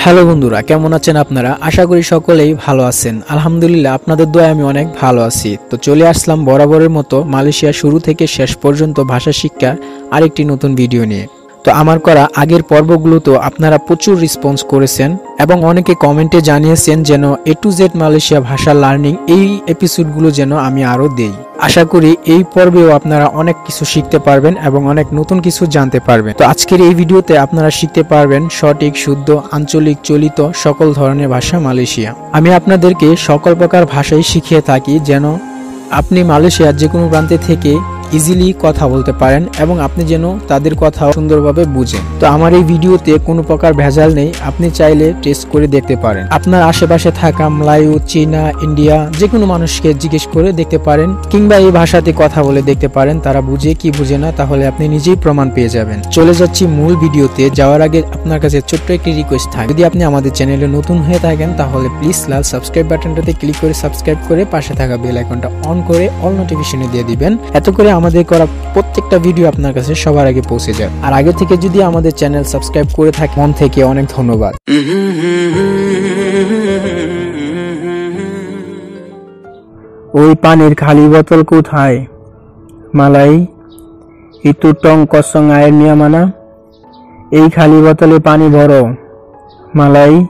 Hello বন্ধুরা, কেমন আছেন আপনারা? আশা করি সকলেই ভালো আছেন। আলহামদুলিল্লাহ, আপনাদের দোয়ায় আমি অনেক ভালো আছি। তো চলে আসলাম বরাবরের মতো মালয়েশিয়া শুরু থেকে শেষ পর্যন্ত ভাষা শিক্ষার আরেকটি নতুন ভিডিও নিয়ে। তো আমার করা আগের পর্বগুলোতেও আপনারা প্রচুর রেসপন্স করেছেন এবং অনেকে কমেন্টে জানিয়েছেন যেন A to Z মালয়েশিয়া ভাষা লার্নিং এই এপিসোডগুলো যেন আমি আরও দেই। আশা করি এই পর্বেও আপনারা অনেক কিছু শিখতে পারবেন এবং অনেক নতুন কিছু জানতে পারবেন। তো আজকের এই ভিডিওতে আপনারা শিখতে পারবেন সঠিক, শুদ্ধ, আঞ্চলিক, চলিত সকল ধরনের ভাষা মালয়েশিয়া। আমি আপনাদেরকে সকল প্রকার ভাষাই শিখিয়ে থাকি যেন আপনি মালয়েশিয়ার যে কোনো প্রান্তে থেকে ইজিলি কথা বলতে পারেন এবং আপনি যেন তাদের কথা সুন্দরভাবে বুঝেন। তো আমার এই ভিডিওতে কোনো প্রকার ভেজাল নেই, আপনি চাইলে টেস্ট করে দেখতে পারেন। আপনার আশেপাশে থাকা মালয়, চীনা, ইন্ডিয়া যে কোনো মানুষকে জিজ্ঞেস করে দেখতে পারেন কিংবা এই ভাষাতে কথা বলে দেখতে পারেন, তারা বুঝে কি বুঝে না, তাহলে আপনি নিজেই প্রমাণ পেয়ে যাবেন। চলে যাচ্ছি মূল ভিডিওতে। যাওয়ার আগে আপনার কাছে ছোট্ট একটি রিকোয়েস্ট থাকে, যদি আপনি আমাদের চ্যানেলে নতুন হয়ে থাকেন তাহলে প্লিজ লাল সাবস্ক্রাইব বাটনটাতে ক্লিক করে সাবস্ক্রাইব করে পাশে থাকা বেল আইকনটা অন করে অল নোটিফিকেশনে দিয়ে দিবেন। এত করে আমাদের করা প্রত্যেকটা ভিডিও আপনার কাছে সবার আগে পৌঁছে যায়। আর আগে থেকে যদি আমাদের চ্যানেল সাবস্ক্রাইব করে থাকে, মন থেকে অনেক ধন্যবাদ। ওই পানির খালি বোতল কোথায়? মালাই ইতু টং কসং আয়ের নিয়ামানা। এই খালি বোতলে পানি ভরো। মালাই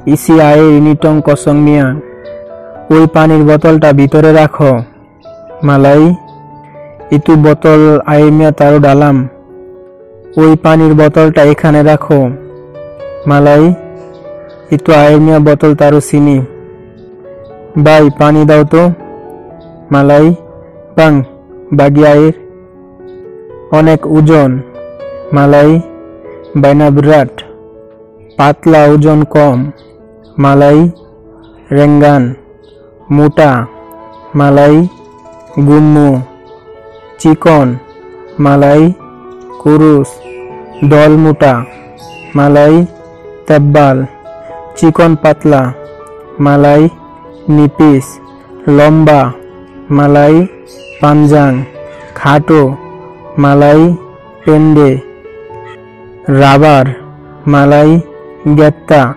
ইসি আয়ের ইনি টং কসং মিয়া। ওই পানির বোতলটা ভিতরে রাখো। মালাই ইতু বোতল আইমিয়া তারও ডালাম। ওই পানির বোতলটা এখানে রাখো। মালাই ইতু আইমিয়া বোতল তারও চিনি। ভাই পানি দাও তো। মালাই বাং বাগি আয়ের। অনেক ওজন। মালাই বাইনা বিরাট। পাতলা, ওজন কম। মালাই রেঙ্গান মোটা। মালাই গুম্মু চিকন। মালাই কুরুস দল মোটা। মালাই তেব্বাল চিকন পাতলা। মালাই নিপিস লম্বা। মালাই পাঞ্জাং খাটো। মালাই পেন্ডে রাবার। মালাই গেত্তা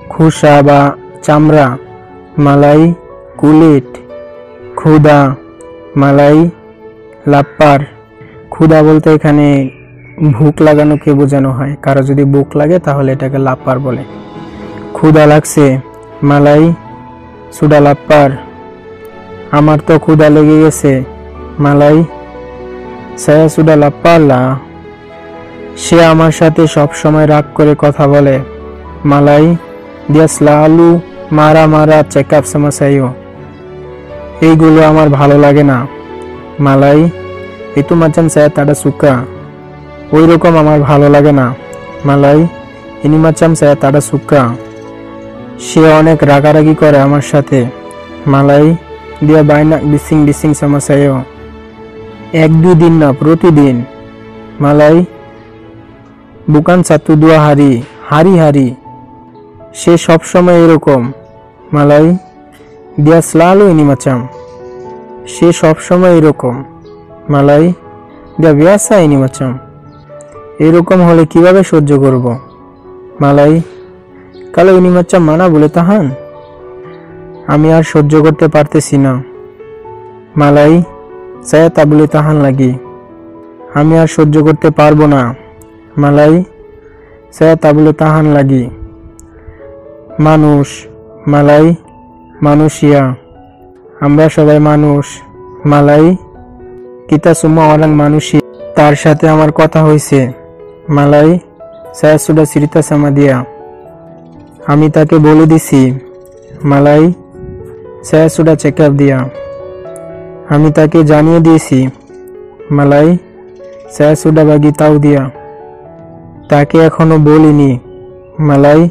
খুসা বা চামড়া। মালাই কুলিট ক্ষুদা। মালাই লাপ্পার। ক্ষুদা বলতে এখানে ভুক লাগানোকে বোঝানো হয়, কারো যদি ভুক লাগে তাহলে এটাকে লাপ্পার বলে। ক্ষুদা লাগছে। মালাই সুডা লাপ্পার। আমার তো ক্ষুদা লেগে গেছে। মালাই সায়া সুডা লাপ্পার লা। সে আমার সাথে সব সময় রাগ করে কথা বলে। মালাই দিয়া স্লালু মারা মারা চেকআপ সমস্যাও। এইগুলো আমার ভালো লাগে না। মালাই itu macam saya tak ada suka. ওই রকম আমার ভালো লাগে না। মালাই ini macam saya tak ada suka. সে অনেক রাগারাগি করে আমার সাথে। মালাই dia banyak bising-bising sama saya. 1-2 দিন না, প্রতিদিন। মালাই bukan 1-2 hari, hari-hari. সে সব সময় এরকম। মালাই dia selalu ini macam. সে সব সময় এরকম। মালাই দিয়া বিয়াসা ইনি মাচাম। এরকম হলে কিভাবে সহ্য করব? মালাই কালো ইনি মাচাম মানা বলে তাহান। আমি আর সহ্য করতে পারতেছি না। মালাই saya tak boleh tahan lagi. আমি আর সহ্য করতে পারবো না। মালাই saya tak boleh tahan lagi. মানুষ। মালাই manusia. আমরা সবাই মানুষ। মালাই kita semua orang manusia. তার সাথে আমার কথা হয়েছে। মালাই saya sudah cerita sama dia. আমি তাকে বলে দিছি। মালাই saya sudah check up dia. আমি তাকে জানিয়ে দিয়েছি। মালাই saya sudah bagi tahu dia. তাকে এখনো বলিনি। মালাই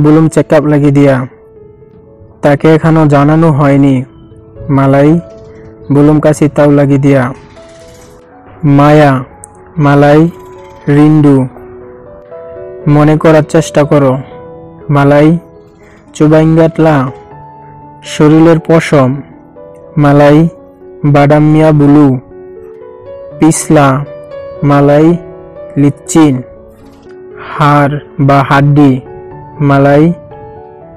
belum check up lagi dia. তাকে এখনো জানানো হয়নি। মালাই belum kasih tahu lagi dia. মায়া। মালাই রিন্ডু। মনে করার চেষ্টা করো। মালাই coba ingatlah. শরীরের পশম। মালাই বাদাম মিয়া বুলু। পিছলা। মালাই লিচিন। হাড় বা হাড্ডি মালাই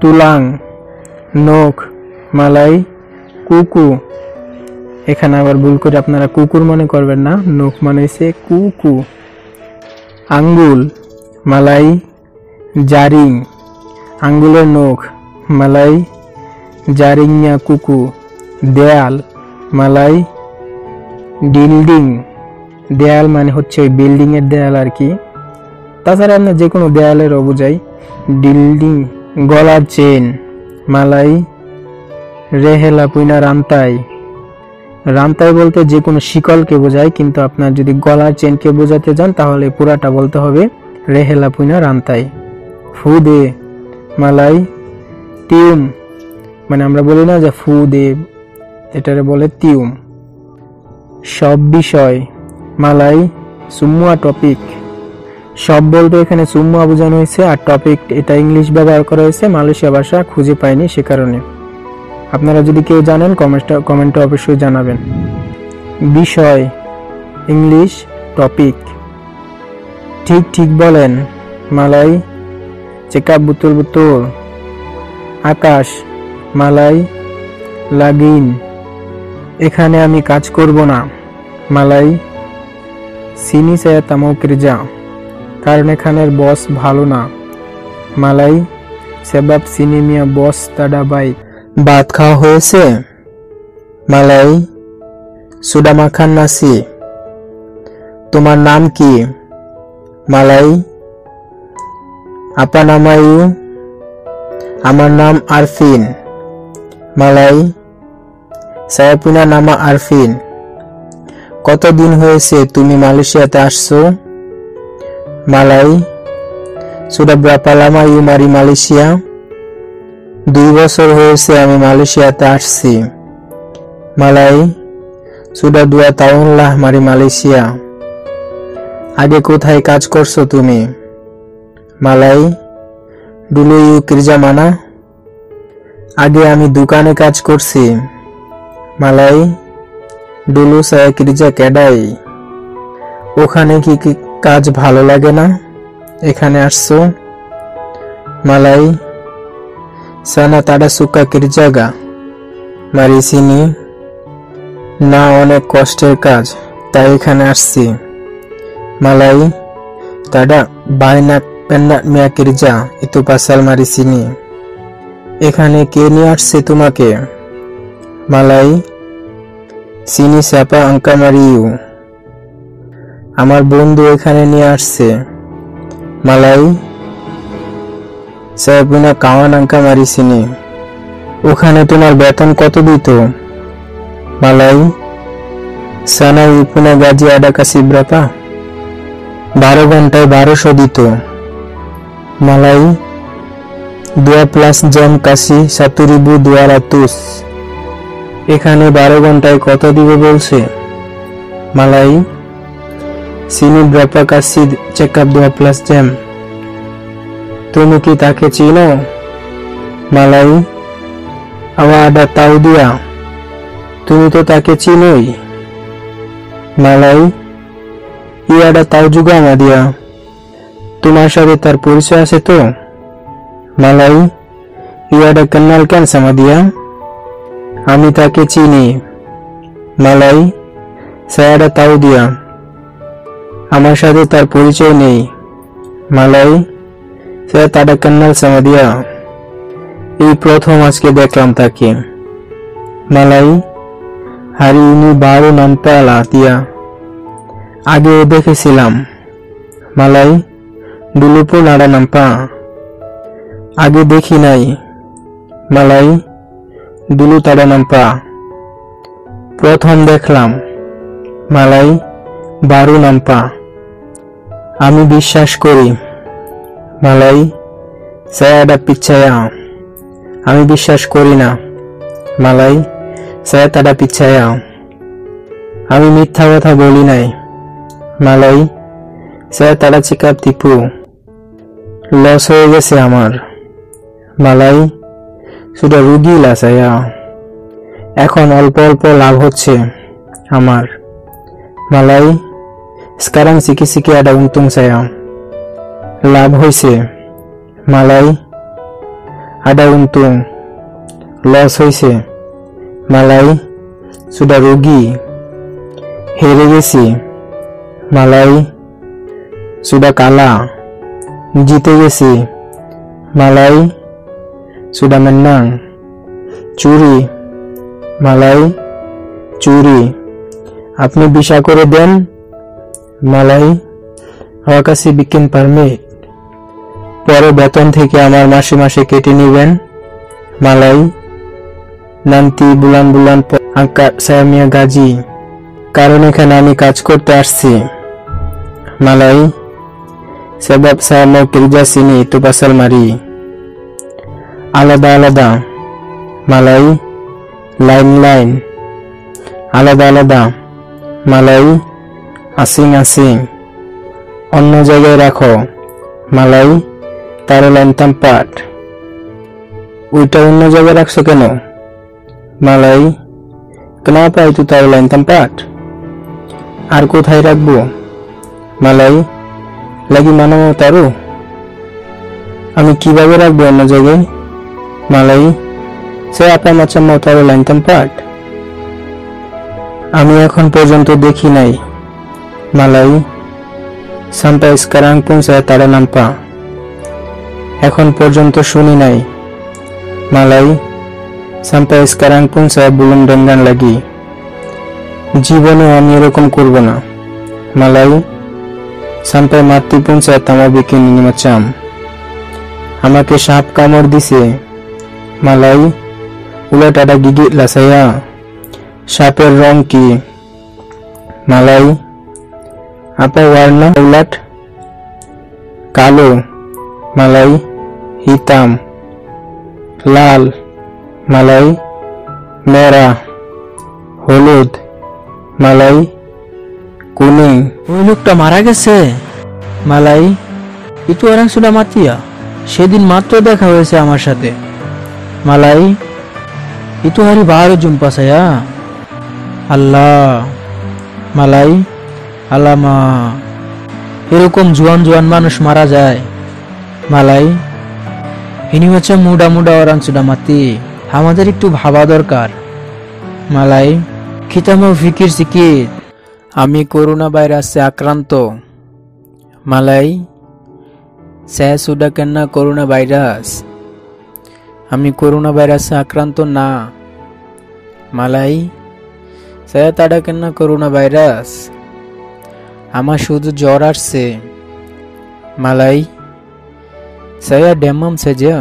তুলাং, নখ মালাই কুকু। এখানে আবার ভুল করে আপনারা কুকুর মনে করবেন না, নখ মানে হচ্ছে কুকু। আঙ্গুল মালাই জারিং, আঙ্গুলের নখ মালাই জারিংয়া কুকু। দেয়াল মালাই বিল্ডিং, দেয়াল মানে হচ্ছে ওই বিল্ডিং এর দেয়াল আর কি, তাছাড়া আমরা যে কোনো দেয়ালেরও বোঝাই বিল্ডিং। গলার চেন মালাই রেহেলা পুইনা রান্তাই, রান্তাই বলতে যে কোনো শিকলকে বোঝায়, কিন্তু আপনার যদি গলার চেনকে বোঝাতে যান তাহলে পুরাটা বলতে হবে রেহেলা পুইনা রান্তাই। ফু দে মালাই টিউম, মানে আমরা বলি না যে ফু দে, এটারে বলে টিউম। সব বিষয় মালাই সুমুয়া টপিক, সব বলতে এখানে সুমুয়া বোঝানো হয়েছে, আর টপিক এটা ইংলিশ ব্যবহার করা হয়েছে, মালয়েশিয়া ভাষা খুঁজে পাইনি সে কারণে। আপনারা যদি কেউ জানেন কমেন্টে অবশ্যই জানাবেন। বিষয় ইংলিশ টপিক। ঠিক ঠিক বলেন মালাই চেকআপ বুতুল বুতুল। আকাশ মালাই লাগিন, এখানে আমি কাজ করব না মালাই সিনি saya tak mau kerja, কারণ এখানের বস ভালো না মালাই sebab sini mia bos tada baik। ভাত খাওয়া হয়েছে মালাই sudah makan nasi। তোমার নাম কি মালাই apa namamu, আমার নাম আরফিন মালাই saya punya nama আরফিন। কতদিন হয়েছে তুমি মালয়েশিয়াতে আসছো মালাই sudah berapa lama you mari Malaysia, 2 বছর হয়েছে আমি মালয়েশিয়াতে আসছি মালাই sudah 2 tahun lah mari Malaysia। আগে কোথায় কাজ করছো তুমি মালাই dulu you kerja mana, আগে আমি দোকানে কাজ করছি মালাই dulu saya kerja kedai। ওখানে কি কাজ ভালো লাগে না এখানে আসছো মালাই sana tada suka kerja ga mari sini, না অনেক কষ্টের কাজ তাই এখানে আসছি মালাই tada banyak penatnya kerja itu pasal mari sini। এখানে কে নিয়ে আসছে তোমাকে মালাই sini siapa angka mariu, আমার বন্ধু এখানে নিয়ে আসছে মালাই saya punya kawan angka mari sini। ওখানে তোমার বেতন কত দিত মালাই sana you punya gaji ada kasih berapa, 12 ঘন্টায় 1200 দিত মালাই 2 jam kasih 1200। এখানে 12 ঘন্টায় কত দিবে বলছে মালাই sini berapa kasih check-up 12 jam। তুমি কি তাকে চিনো মালাই আওয়া ada tahu dia, তুমি তো তাকে চিনোই মালাই iya ada tahu juga sama dia, তোমার সাথে তার পরিচয় আছে তো মালাই iya ada kenal kan sama dia, আমি তাকে চিনি মালাই saya ada tahu dia, আমার সাথে তার পরিচয় নেই মালাই saya tak ada kenal sama dia, এই প্রথম আজকে দেখলাম তাকে মালাই hari ini baru nampak lah dia, আগে দেখেছিলাম মালাই dulu pun ada nampak, আগে দেখি নাই মালাই dulu tak ada nampak, প্রথম দেখলাম মালাই baru nampak, আমি বিশ্বাস করি মালাই saya ada percaya, আমি বিশ্বাস করি না মালাই saya tak ada percaya, আমি মিথ্যা কথা বলি নাই মালাই saya tak ada cakap tipu, loss হয়ে গেছে আমার মালাই sudah rugi lah saya, এখন অল্প অল্প লাভ হচ্ছে আমার মালাই sekarang sikit-sikit ada untung saya, লাভ হইছে মালাই ada untung, loss হয়েছে, মালাই sudah rugi, হেরে গেছি, মালাই sudah kalah, জিতে গেছি, মালাই sudah menang, চুরি, মালাই চুরি, আপনি ভিসা করে দেন, মালাই আমার কাছে bikin permit, পরে বেতন থেকে আমার মাসে মাসে কেটে নেবেন, মালাই nanti bulan-bulan angkat saya punya gaji, কারণ এখানে আমি কাজ করতে আসছি, মালাই sebab saya mau kerja sini itu pasal mari, আলাদা-আলাদা, মালাই lain-lain, আলাদা-আলাদা, মালাই asing-asing, অন্য জায়গায় রাখো, মালাই taruh lain tempat, ওইটা অন্য জায়গায় রাখছো কেন, মালাই kenapa itu taruh lain tempat, আর কোথায় রাখবো, মালাই lagi mana mau taruh, আমি কিভাবে রাখবো অন্য জায়গায়, মালাই saya apa macam mau taruh lain tempat, আমি এখন পর্যন্ত দেখি নাই, মালাই sampai sekarang pun saya tak nampak, এখন পর্যন্ত শুনি নাই, মালাই sampai sekarang pun saya belum dengar lagi, জীবনে আমি এরকম করব না, মালাই sampai mati pun saya tak mau bikin ini macam, আমাকে সাপ কামড় দিছে, মালাই ulat ada gigit lah saya, সাপের রং কি, মালাই apa warna ulat, কালো, মালাই hitam, লাল, মালাই merah, হলুদ, মালাই kuning, ওই লোকটা মারা গেছে, মালাই itu orang sudah mati ya, সেদিন মাত্র দেখা হয়েছে আমার সাথে, মালাই itu hari baru jumpa saya, Allah, মালাই alamak, এরকম জোয়ান মানুষ মারা যায়, মালাই ini macam muda-muda orang sudah mati, আমাদের একটু ভাবা দরকার, মালাই kita mau pikir sedikit, আমি করোনা ভাইরাসে আক্রান্ত, মালাই saya sudah kena corona virus, আমি করোনা ভাইরাসে আক্রান্ত না, মালাই saya tak kena corona virus, আমার শুধু জ্বর আসছে, মালাই saya demam saja,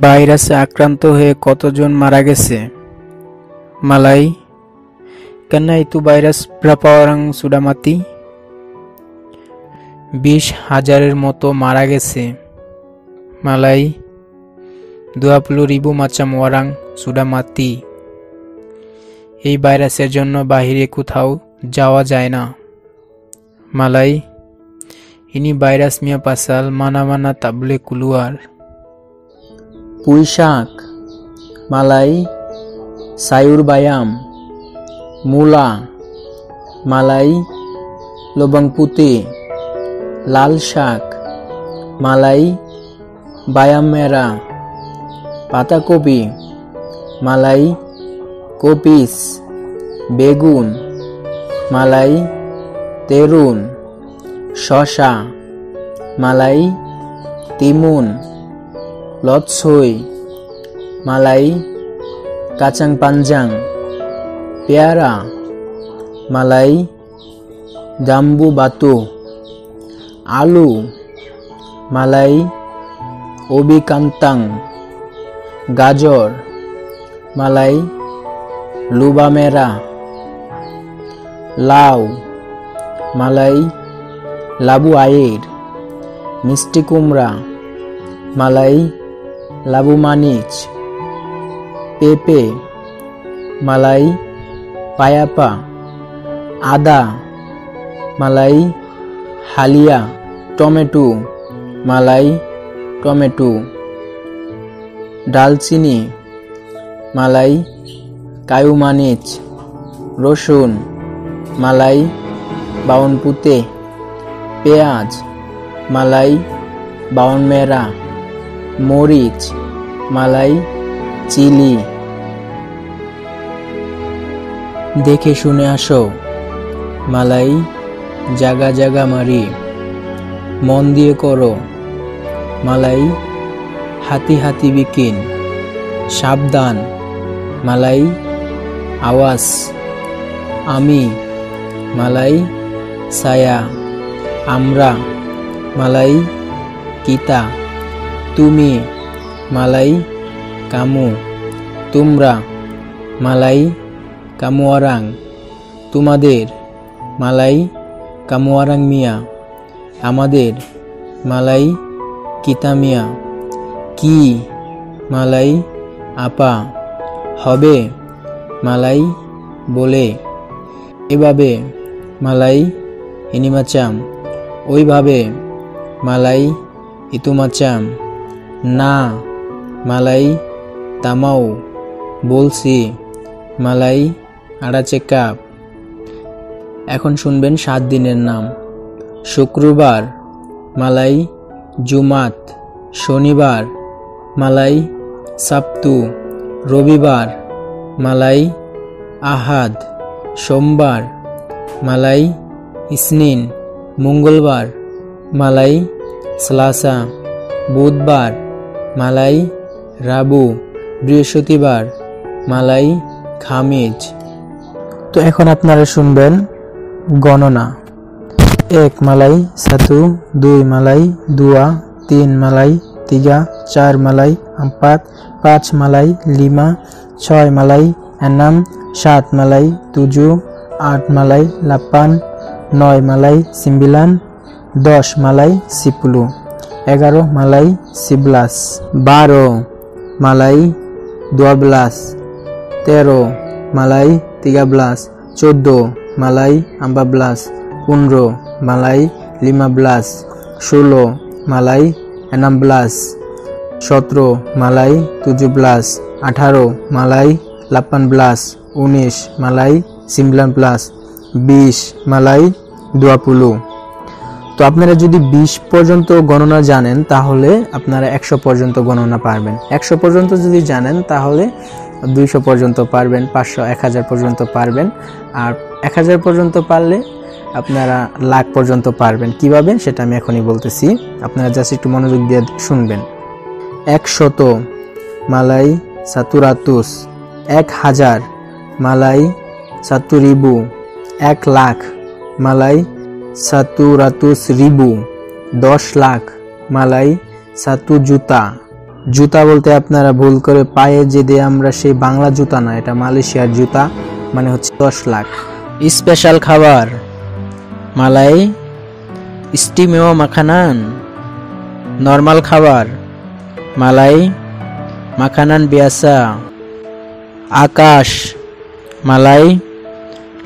ভাইরাসে আক্রান্ত হয়ে কতজন মারা গেছে, মালাই karena itu virus berapa orang sudah mati, 20,000-এর মতো মারা গেছে, মালাই 20,000 macam orang sudah mati, এই ভাইরাসের জন্য বাইরে কোথাও যাওয়া যায় না, মালাই ini virusnya pasal mana-mana tak boleh keluar, পুঁই শাক, মালাই sayur bayam, mula, মালাই lobang putih, লাল শাক, মালাই bayam merah, পাতাকপি, মালাই kopis, বেগুন, মালাই terun, শসা, মালাই timun, লতসই, মালাই kacang panjang, পেয়ারা, মালাই jambu batu, আলু, মালাই ubi kantang, গাজর, মালাই lubang merah, লাউ, মালাই labu air, মিষ্টি কুমড়া, মালাই labu manis, পেঁপে, মালাই payapa, আদা, মালাই হালিয়া, টমেটো, মালাই টমেটো, ডালচিনি, মালাই kayu manis, রসুন, মালাই bawang putih, পেঁয়াজ, মালাই bawang merah, মরিচ, মালাই চিলি। দেখে শুনে আসো, মালাই জাগা জাগা মারি। মন দিয়ে করো, মালাই হাতি হাতি বিকিন। সাবধান, মালাই আওয়াজ। আমি, মালাই ছায়া। আমরা, মালাই কিতা। তুমি, মালাই কামু। তোমরা, মালাই kamu orang. তোমাদের, মালাই kamu orang মিয়া। আমাদের, মালাই kita মিয়া। কি, মালাই apa। হবে, মালাই বলে। এভাবে, মালাই ini macam। ওইভাবে, মালাই itu macam। না, মালাই তামাও। বলছি, মালাই আড়া চেকআপ। এখন শুনবেন 7 দিনের নাম। শুক্রবার, মালাই জুমাত। শনিবার, মালাই সাবতু। রবিবার, মালাই আহাদ। সোমবার, মালাই ইসনিন। মঙ্গলবার, মালাই সালাসা। বুধবার, মালাই রাবু। বৃহস্পতিবার, মালাই খামিজ। তো এখন আপনারা শুনবেন গণনা। 1 মালাই 1, 2 মালাই 2, 3 malay 3, 4 malay 4, 5 malay 5, 6 malay 6, 7 malay 7, 8 malay 8, 9 malay 9, 10 malay 10, 11 malay 11, 12 malay 12, 13 malay 13, 14 malay 14, 15 malay 15, 16 malay 16, 17 malay 17, 18 malay 18, 19 malay 19, 20 malay 20। তো আপনারা যদি 20 পর্যন্ত গণনা জানেন তাহলে আপনারা 100 পর্যন্ত গণনা পারবেন। 100 পর্যন্ত যদি জানেন তাহলে 200 পর্যন্ত পারবেন, 500 1000 পর্যন্ত পারবেন, আর 1000 পর্যন্ত পারলে আপনারা লাখ পর্যন্ত পারবেন। কিভাবে সেটা আমি এখনই বলতেছি, আপনারা জাস্ট একটু মনোযোগ দিয়ে শুনবেন। 100 malay 100, 1000 malay 1000, 1 lakh malay 100,000, 10 lakh malay 1 juta। জুতা বলতে আপনারা ভুল করে পায়ে যে দিয়ে আমরা সেই বাংলা জুতা না, এটা মালয়েশিয়ার জুতা, মানে হচ্ছে 10 লাখ। স্পেশাল খাবার, মালাই ইস্টিমেও মাখানান। নরমাল খাবার, মালাই মাখানান বিয়াসা। আকাশ, মালাই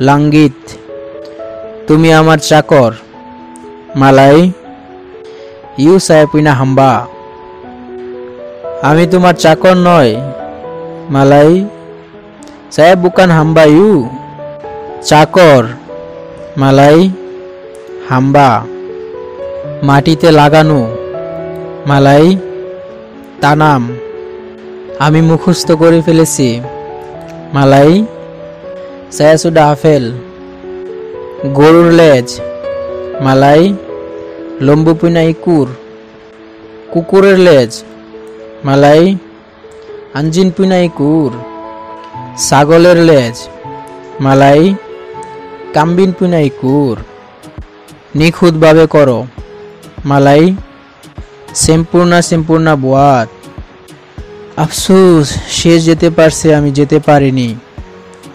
লাঙ্গিত। তুমি আমার চাকর, মালাই ইউ সায়পুইনা হাম্বা। আমি তোমার চাকর নয়, মালাই saya bukan hamba you। চাকর, মালাই হাম্বা। মাটিতে লাগানো, মালাই তানাম। আমি মুখস্থ করে ফেলেছি, মালাই saya sudah hafal। গরুর লেজ, মালাই লম্বু পুনা ইকুর। কুকুরের লেজ, মালাই আঞ্জিন পুনা ইকুর। ছাগলের লেজ, মালাই কাম্বিন পুনা ইকুর। নিখুঁতভাবে করো, মালাই সম্পূর্ণ বুয়াত। আফসোস, সে যেতে পারছে, আমি যেতে পারিনি,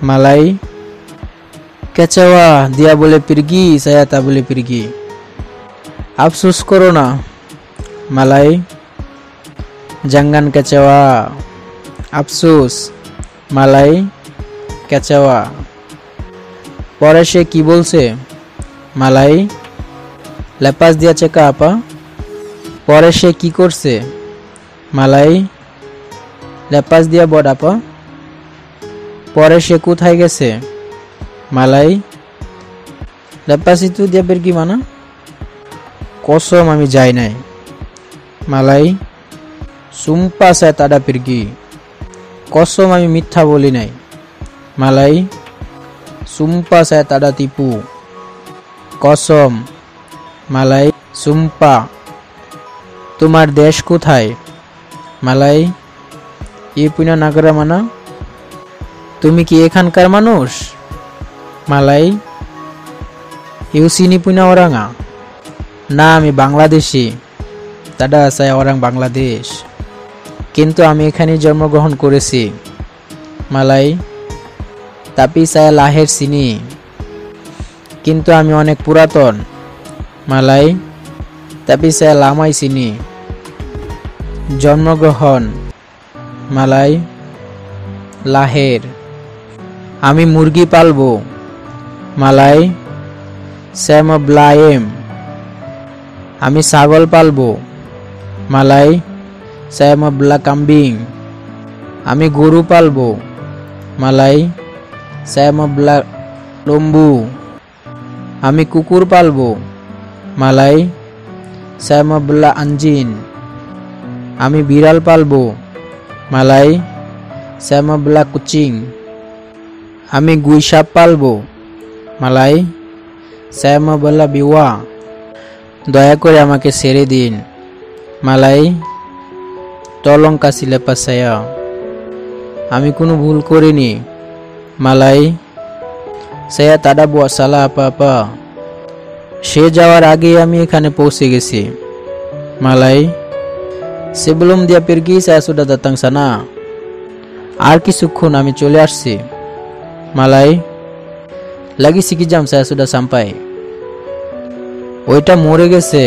মালাই কেচাওয়া দিয়া বলে পিরগি, সায়াতা বলে পিরগি। আফসোস করো না, মালাই জাঙ্গান কেচাওয়া। আফসোস, মালাই কেচাওয়া। পরে সে কি বলছে, মালাই লেপাস দিয়া চেকা আপা। পরে সে কি করছে, মালাই লেপাস দিয়া বড আপা। পরে সে কোথায় গেছে, মালাই লেপাস ইতু দিয়া বের কি মানা। কসম আমি যাই নাই, মালাই সুম্পা saya tak ada pergi. কসম আমি মিথ্যা বলি নাই। মালাই সুম্পা saya tak ada tipu. কসম। মালাই সুম্পা। তোমার দেশ কোথায়? মালাই ই পুনা নাগরা মানা। তুমি কি এখানকার মানুষ? মালাই ইউ সিনি পুনা ওরাঙা। না আমি বাংলাদেশি। দাদা saya orang বাংলাদেশ, কিন্তু আমি এখানে জন্মগ্রহণ করেছি। মালাই tapi saya lahir sini, কিন্তু আমি অনেক পুরাতন। মালাই tapi saya lama di sini. জন্মগ্রহণ। মালাই lahir। আমি মুরগি পালবো। মালাই saya mau beli ayam। আমি ছাগল পালবো। মালাই saya mau beli kambing। আমি গরু পালবো। মালাই saya mau beli lembu। আমি কুকুর পালবো। মালাই saya mau beli anjing। আমি বিড়াল পালবো। মালাই saya mau beli kucing। আমি গুইসাপ পালবো। মালাই saya mau beli biwa। দয়া করে আমাকে ছেড়ে দিন। মালাই tolong kasih lepas saya। আমি কোনো ভুল করিনি। মালাই saya tak ada buat salah apa-apa। সে যাওয়ার আগে আমি এখানে পৌঁছে গেছি। মালাই sebelum dia pergi saya sudah datang sana। আর কিছুক্ষণ আমি চলে আসছি। মালাই lagi sekejam saya sudah sampai। ওইটা মরে গেছে।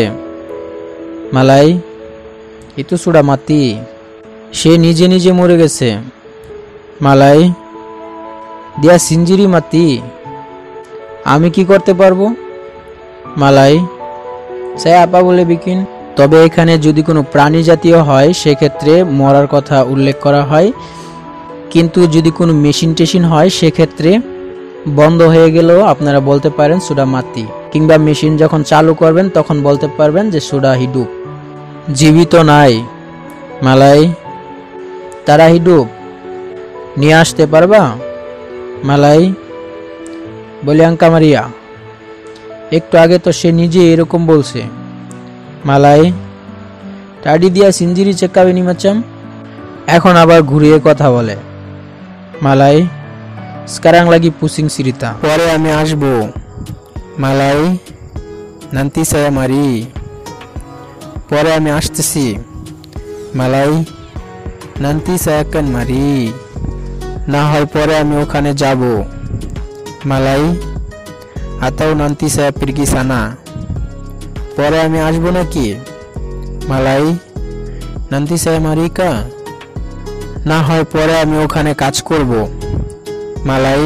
মালাই itu sudah mati। সে নিজে নিজে মরে গেছে। মালাই dia sendiri mati। আমি কি করতে পারবো? মালাই saya apa boleh bikin। তবে এখানে যদি কোনো প্রাণী জাতীয় হয় সেক্ষেত্রে মরার কথা উল্লেখ করা হয়, কিন্তু যদি কোনো মেশিন টেশিন হয় সেক্ষেত্রে বন্ধ হয়ে গেলেও আপনারা বলতে পারেন সুডা মাতি, কিংবা মেশিন যখন চালু করবেন তখন বলতে পারবেন যে সুডা হিডুপ। জীবিত নাই। মালাই তারা হিডুপ। নিয়ে আসতে পারবা? মালাই বলি আঙ্কা মারিয়া। একটু আগে তো সে নিজে এরকম বলছে। মালাই টাডি দিয়া সিঞ্জিরি চেকাবে নি মাচাম। এখন আবার ঘুরিয়ে কথা বলে। মালাই sekarang lagi pusing cerita। পরে আমি আসবো। মালাই nanti saya mari। পরে আমি আসতেছি। মালাই nanti saya akan mari। না হয় পরে আমি ওখানে যাব। মালাই atau nanti saya pergi sana। পরে আমি আসবো নাকি? মালাই nanti saya mari ka। না হয় পরে আমি ওখানে কাজ করব। মালাই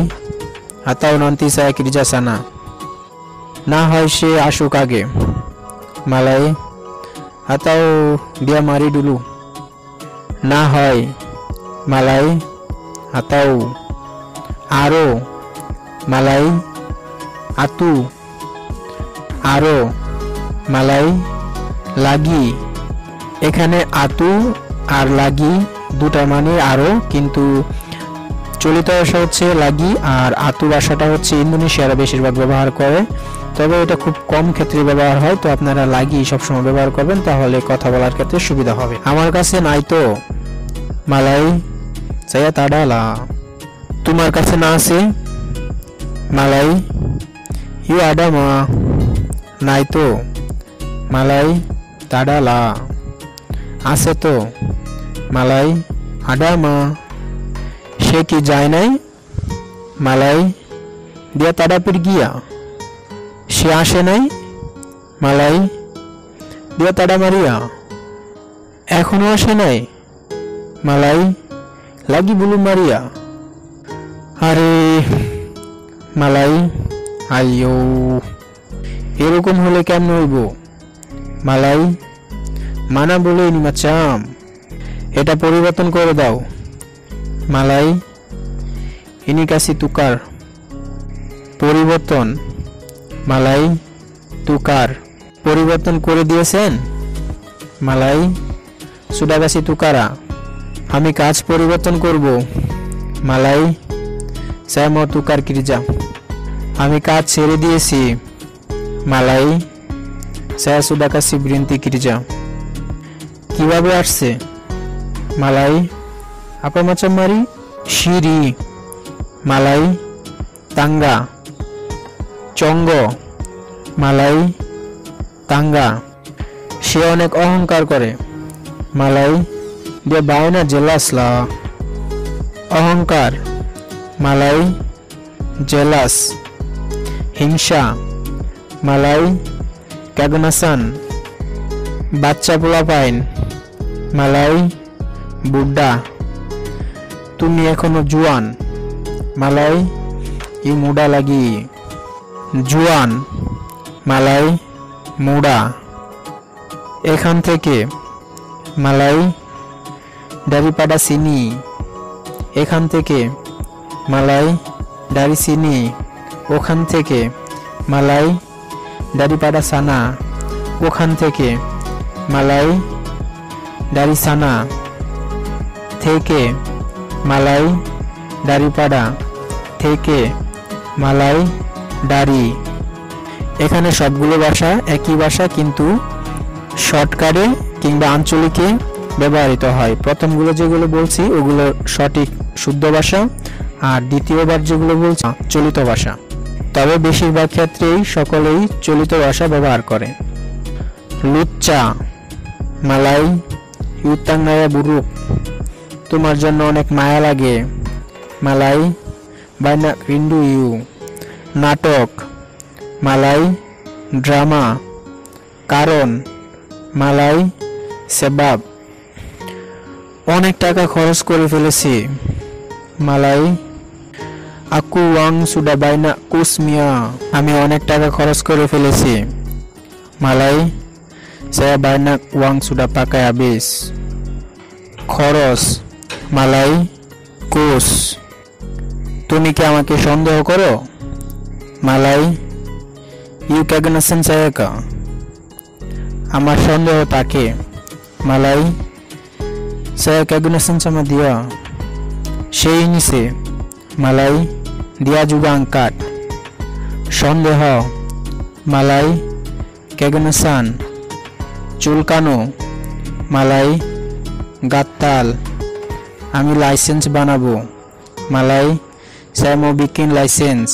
atau nanti saya kerja sana। না হয় সে আসুক আগে। মালাই atau dia mari dulu। না হয়। মালাই atau আরো। মালাই atu আরো। মালাই লাগি। এখানে আতু আর লাগি দুটা মানে আরো, কিন্তু চলিত ভাষা হচ্ছে লাগি আর আতু ভাষাটা হচ্ছে ইন্দোনেশিয়ারা বেশিরভাগ ব্যবহার করে, তবে এটা খুব কম ক্ষেত্রে ব্যবহার হয়। তো আপনারা লাগি সবসময় ব্যবহার করবেন, তাহলে কথা বলার ক্ষেত্রে সুবিধা হবে। আমার কাছে নাই তো। মালাই saya tak ada lah। তোমার কাছে না আছে? মালাই iya ada mah। নাই তো। মালাই tak ada lah। আছে তো। মালাই ada mah। সে কি যায় নাই? মালাই dia tak ada pergi ya। সে আসে নাই? মালাই dia tak ada mari ya। এখনো আসে নাই? মালাই lagi belum mari ya। আরে মালাই আইয়ো, এরকম হলে কেমন হইব? মালাই মানা বলে নি মাচাম, এটা পরিবর্তন করে দাও। মালাই ইনি কাছে তুকার। পরিবর্তন। মালাই তুকার। পরিবর্তন করে দিয়েছেন? মালাই sudah kasih tukara, আমি কাজ পরিবর্তন করব, মালাই saya mau tukar kerja, আমি কাজ ছেড়ে দিয়েছি, মালাই saya sudah kasih berhenti kerja, কিভাবে আসছে, মালাই apa macam mari, সিঁড়ি, মালাই tangga, চঙ্গ, মালাই tangga, সে অনেক অহংকার করে, মালাই dia baina jelas lah, অহংকার, মালাই jelas, হিংসা, মালাই keganasan, বাচ্চা পোলাপাইন, মালাই বুড্ডা, তুমি এখনো জুয়ান, মালাই ই মুডা লাগি, জুয়ান, মালাই মুডা, এখান থেকে, মালাই daripada sini, এখান থেকে, মালাই dari sini, ওখান থেকে, মালাই daripada sana, ওখান থেকে, মালাই dari sana, থেকে, মালাই daripada, থেকে, মালাই dari, এখানে সবগুলো ভাষা একই ভাষা কিন্তু শর্টকাটে কিংবা আঞ্চলিকে ব্যবহৃত হয়। প্রথমগুলো যেগুলো বলছি ওগুলো সঠিক শুদ্ধ ভাষা, আর দ্বিতীয়বার যেগুলো বলছি চলিত ভাষা। তবে বেশিরভাগ ক্ষেত্রেই সকলেই চলিত ভাষা ব্যবহার করে। লুচ্চা, মালাই ইউতাং নায়া বুরুক, তোমার জন্য অনেক মায়া লাগে, মালাই বাইনা রিন্ডু ইউ, নাটক, মালাই ড্রামা, কারণ, মালাই সেবাব, অনেক টাকা খরচ করে ফেলেছি, মালাই aku uang sudah banyak kusmia, আমি অনেক টাকা খরচ করে ফেলেছি, মালাই saya banyak uang sudah pakai habis, খরচ, মালাই kus, তুমি কি আমাকে সন্দেহ করো, মালাই you keganasan saya ka, আমার সন্দেহ তাকে, মালাই saya keganasan sama dia, সেই নিছে, মালাই dia juga angkat, সন্দেহ, মালাই keganasan, চুলকানো, মালাই গাত্তাল, আমি লাইসেন্স বানাবো, মালাই saya mau bikin লাইসেন্স,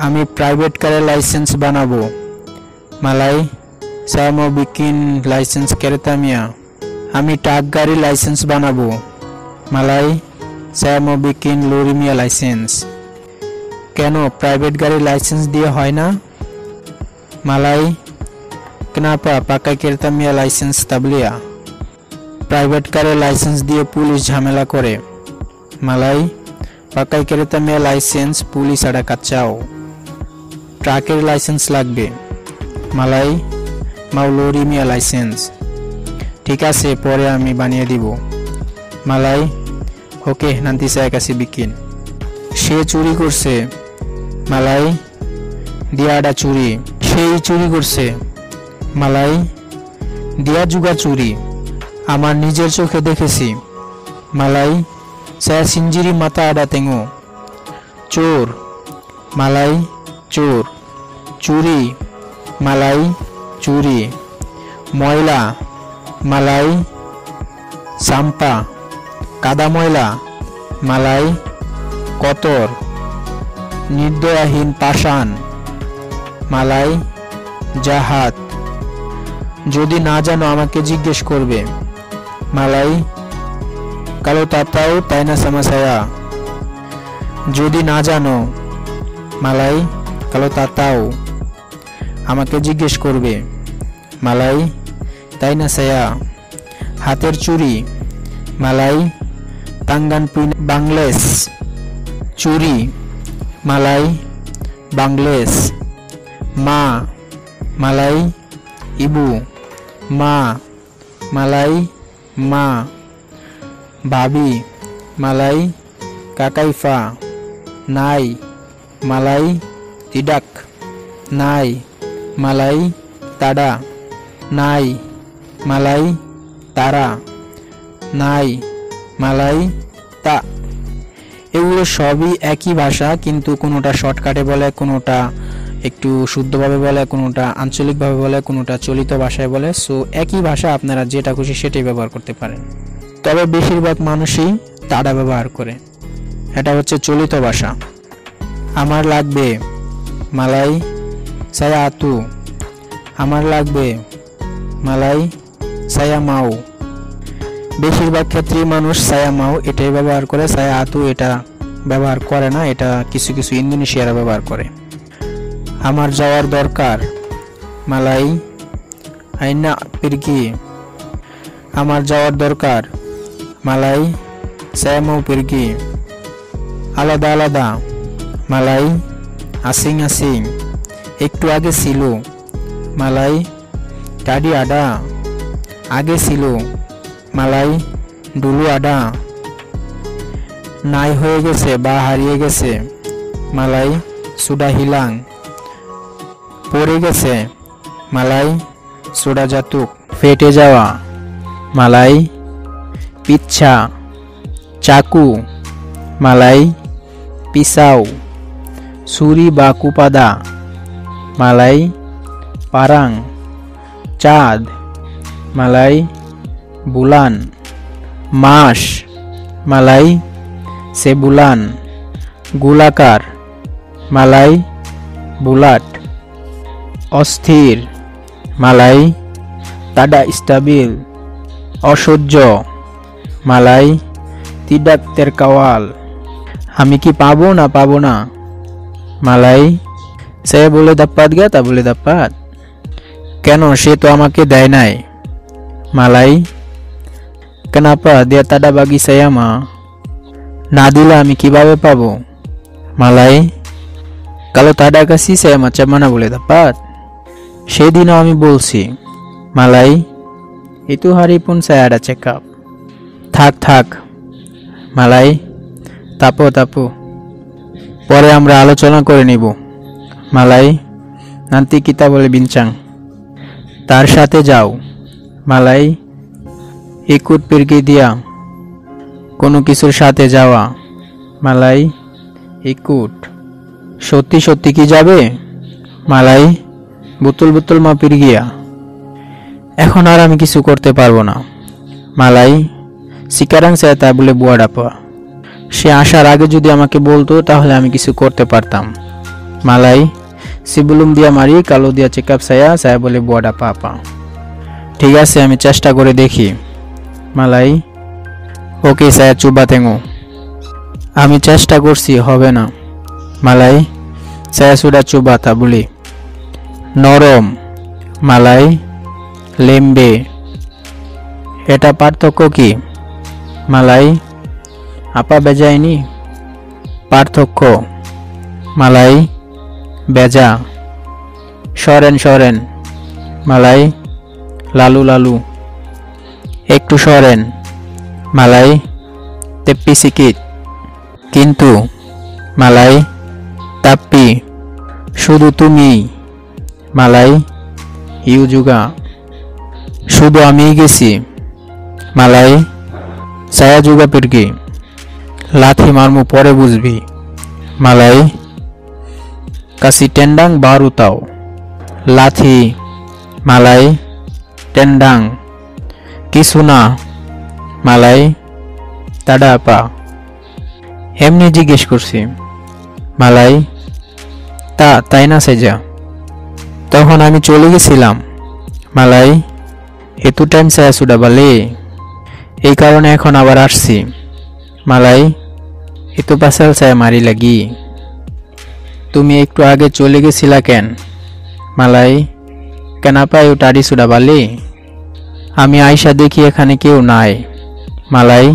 আমি প্রাইভেট কারের লাইসেন্স বানাবো, মালাই saya mau bikin licence kereta mia, আমি ট্রাক গাড়ির লাইসেন্স বানাবো, মালাই saya mau bikin lori mia licence, কেন প্রাইভেট গাড়ির লাইসেন্স দিয়ে হয় না, মালাই kenapa pakai kereta mia licence tablia, private কারের লাইসেন্স দিয়ে পুলিশ ঝামেলা করে, মালাই pakai kereta mia licence police ada kacau, ট্রাকের লাইসেন্স লাগবে, মালাই mau lori mia লাইসেন্স, ঠিক আছে পরে আমি বানিয়ে দিব, মালাই ওকে nanti saya kasih bikin, সে চুরি করছে, মালাই dia ada curi, সেই চুরি করছে, মালাই dia juga curi, আমার নিজের চোখে দেখেছি, মালাই saya sendiri mata ada tengok, চোর, মালাই চোর, চুরি, মালাই চুরি, ময়লা, মালাই sampah, কাদা ময়লা, মালাই কতর, নির্দয়াহীন পাষাণ, মালাই জাহাত, যদি না জানো আমাকে জিজ্ঞেস করবে, মালাই kalau tak tahu tanya sama saya, যদি না জানো, মালাই kalau tak tahu আমাকে জিজ্ঞেস করবে, মালাই tanya saya, হাতের চুড়ি, মালাই tangan bangles, চুড়ি, মালাই bangles, মা, মালাই ibu, মা, মালাই মা, ভাবি, মালাই kakaifa, নাই, মালাই tidak, নাই, মালাই tada, নাই, মালাই তারা, নাই, মালাই, তা। এগুলো সবই একই ভাষা, কিন্তু কোনোটা শর্টকাটে বলে, কোনোটা একটু শুদ্ধভাবে বলে, কোনোটা আঞ্চলিকভাবে বলে, কোনোটা চলিত ভাষায় বলে। সো একই ভাষা, আপনারা যেটা খুশি সেটাই ব্যবহার করতে পারেন, তবে বেশিরভাগ মানুষই তারা ব্যবহার করে। এটা হচ্ছে চলিত ভাষা। আমার লাগবে, মালাই, saya atu। আমার লাগবে, মালাই, saya mau। বেশিরভাগ ক্ষেত্রেই মানুষ saya mau এটাই ব্যবহার করে, saya atu এটা ব্যবহার করে না। এটা কিছু কিছু ইন্দোনেশিয়ারা ব্যবহার করে। আমার যাওয়ার দরকার, মালাই, aina pergi। আমার যাওয়ার দরকার, মালাই, saya mau pergi। আলাদা আলাদা, মালাই, asing-asing। একটু আগে ছিল, মালাই, tadi ada। আগে ছিল, মালাই, dulu ada। নাই হয়ে গেছে বা হারিয়ে গেছে, মালাই, sudah hilang। পড়ে গেছে, মালাই, sudah jatuh। ফেটে যাওয়া, মালাই, পিচ্ছা। চাকু, মালাই, pisau। ছুরি বা কুপাদা, মালাই, parang। চাঁদ, মালাই, bulan। মাস, মালাই, sebulan। গোলাকার, মালাই, bulat। অস্থির, মালাই, tada stabil। অসহ্য, মালাই, tidak terkawal। আমি কি পাবো না পাবো না, মালাই, saya boleh dapat gak tak boleh dapat। কেন, সে তো আমাকে দেয় নাই, মালাই, kenapa dia tada bagi saya ma। না দিলে আমি কিভাবে পাবো, মালাই, kalau tada kasih saya macam mana boleh dapat। সেদিনও আমি বলছি, মালাই, itu hari pun saya ada check up। থাক থাক, মালাই, তাপো তাপো। পরে আমরা আলোচনা করে নিব, মালাই, nanti kita boleh bincang। তার সাথে যাও, মালাই, ikut pergi dia। কোনো কিছুর সাথে যাওয়া, মালাই, ikut। সত্যি সত্যি কি যাবে, মালাই, betul betul mau pergi ya। এখন আর আমি কিছু করতে পারবো না, মালাই, sekarang saya tak boleh buat apa। সে আসার আগে যদি আমাকে বলতো তাহলে আমি কিছু করতে পারতাম, মালাই, sebelum dia mari kalau dia check up saya boleh buat apa-apa। ঠিক আছে, আমি চেষ্টা করে দেখি, মালাই, ওকে saya coba tengok। আমি চেষ্টা করছি, হবে না, মালাই, saya sudah coba tak boleh। নরম, মালাই, লেম্বে। এটা পার্থক্য কি, মালাই, আপা বেজায়নি। পার্থক্য, মালাই, বেজা। সরেন সরেন, মালাই, লালু লালু। একটু সরেন, মালাই, তেপ্পি সিকিট। কিন্তু, মালাই, তাপ্পি। শুধু তুমি, মালাই, ইউ juga। শুধু আমিই গেছি, মালাই, saya juga pergi। লাথি মারমু পরে বুঝবি, মালাই, kasih tendang baru tahu। লাথি, মালাই, tendang। কিছু না, মালাই, tada apa। এমনি জিজ্ঞেস করছি, মালাই, তাই না saja। তখন আমি চলে গেছিলাম, মালাই, itu time saya sudah balik। এই কারণে এখন আবার আসছি, মালাই, itu pasal saya mari lagi। তুমি একটু আগে চলে গেছিলা কেন, মালাই, kenapa you tadi sudah balik। আমি আয়শা দেখি এখানে কেউ নাই, মালাই,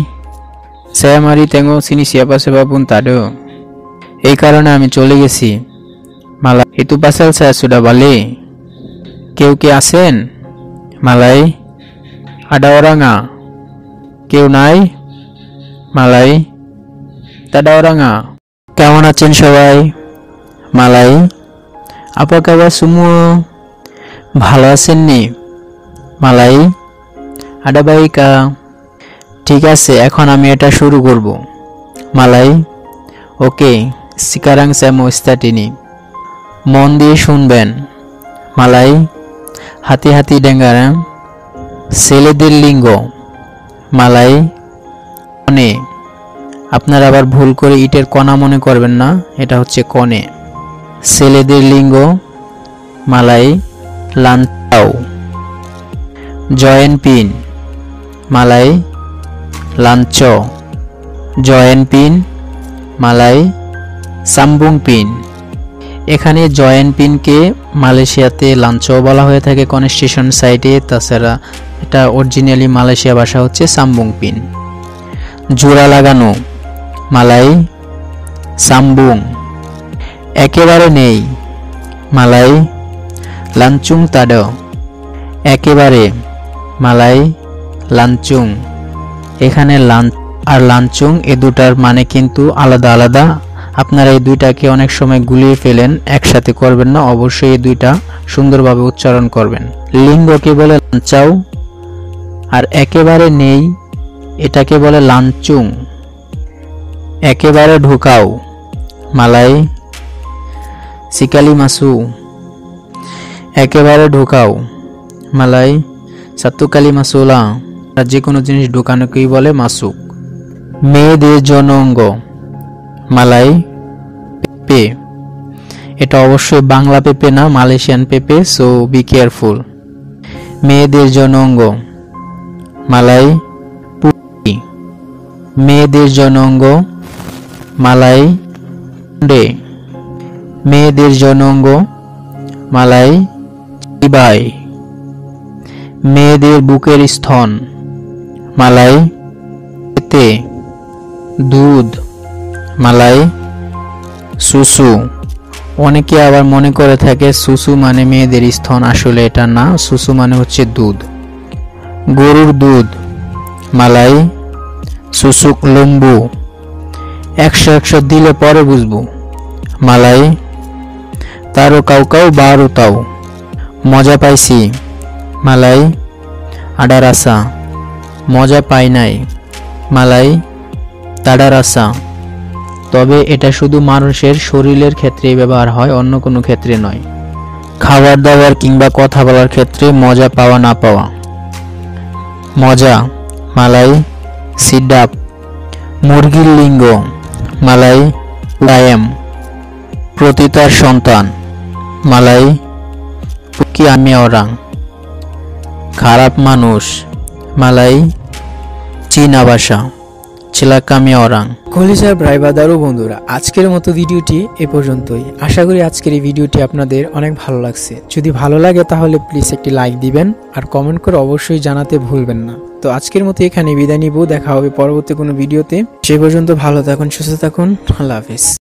saya mari tengok sini siapa pun tak ada। এই কারণে আমি চলে গেছি, মালাই, itu pasal saya sudah balik। কেউ কি আছেন, মালাই, ada orang ah। কেউ নাই, মালাই, tada orang ah। কেমন আছেন সবাই, মালাই, apa kabar semua। ভালো আছেন নি, মালাই, Ada baik ka? ঠিক আছে, এখন আমি এটা শুরু করব। Malay, ওকে, sekarang saya mau start ini. মন দিয়ে শুনবেন। Malay, hati-hati dengar. ছেলেদের লিঙ্গ। Malay, কনে। আপনারা আবার ভুল করে ইটের কণা মনে করবেন না, এটা হচ্ছে কনে। ছেলেদের লিঙ্গ। Malay, lantau. Join pin. Malay, lanco. Join pin. Malay, sambung pin. এখানে জয়েন পিনকে মালয়েশিয়াতে লাঞ্চো বলা হয়ে থাকে কনস্টিটিউশন সাইটে, তাছাড়া এটা অরিজিনালি মালয়েশিয়া ভাষা হচ্ছে সাম্বুং পিন। জোড়া লাগানো। Malay, সাম্বুং। একেবারে নেই। Malay, লাঞ্চুং তাডো। একেবারে। Malay, লাঞ্চুং। এখানে লাঞ্চ আর লাঞ্চুং এ দুটার মানে কিন্তু আলাদা আলাদা। আপনারা এই দুইটাকে অনেক সময় গুলিয়ে ফেলেন, একসাথে করবেন না, অবশ্যই এই দুইটা সুন্দরভাবে উচ্চারণ করবেন। লিঙ্গকে বলে লাঞ্চাও, আর একেবারে নেই এটাকে বলে লাঞ্চুং। একেবারে ঢুকাও। Malay, sikali masu. একেবারে ঢুকাও। Malay, satu kali masuklah. আর যে কোনো জিনিস ঢুকানোকেই বলে মাসুক। মেয়েদের যৌনাঙ্গ। Malay, পেঁপে। এটা অবশ্যই বাংলা পেঁপে না, মালয়েশিয়ান পেঁপে, সো বি কেয়ারফুল। মেয়েদের যৌনাঙ্গ। Malay, পুটি। মেয়েদের যৌনাঙ্গ। Malay, day. মেয়েদের যৌনাঙ্গ। Malay, ইবাই। মেয়েদের বুকের স্তন। Malay, পেতে। দুধ। Malay, সুসু। অনেকে আবার মনে করে থাকে সুসু মানে মেয়েদের স্তন, আসলে এটা না, সুসু মানে হচ্ছে দুধ। গরুর দুধ। Malay, susuk lembu। 100 দিলে পরে বুঝবো। Malay, তারও কাউ কাউ বারো তাও। মজা পাইছি। Malay, ada rasa। মজা পাই নাই। Malay, তাডা রাসা। তবে এটা শুধু মানুষের শরীরের ক্ষেত্রেই ব্যবহার হয়, অন্য কোনো ক্ষেত্রে নয়। খাবার দাবার কিংবা কথা বলার ক্ষেত্রে মজা পাওয়া না পাওয়া। মজা। Malay, side up. মুরগির লিঙ্গ। Malay, ayam। প্রতিতার সন্তান। Malay, পুকি আমি ওরাং। খারাপ মানুষ। Malay, চীনা ভাষা, চিলাকামি ওরাং। কলিজার ভাই বাদারু বন্ধুরা, আজকের মতো ভিডিওটি এ পর্যন্তই। আশা করি আজকের এই ভিডিওটি আপনাদের অনেক ভালো লাগছে। যদি ভালো লাগে তাহলে প্লিজ একটি লাইক দিবেন, আর কমেন্ট করে অবশ্যই জানাতে ভুলবেন না। তো আজকের মতো এখানে বিদায় নিব, দেখা হবে পরবর্তী কোনো ভিডিওতে। সে পর্যন্ত ভালো থাকুন, সুস্থ থাকুন, আল্লাহ হাফেজ।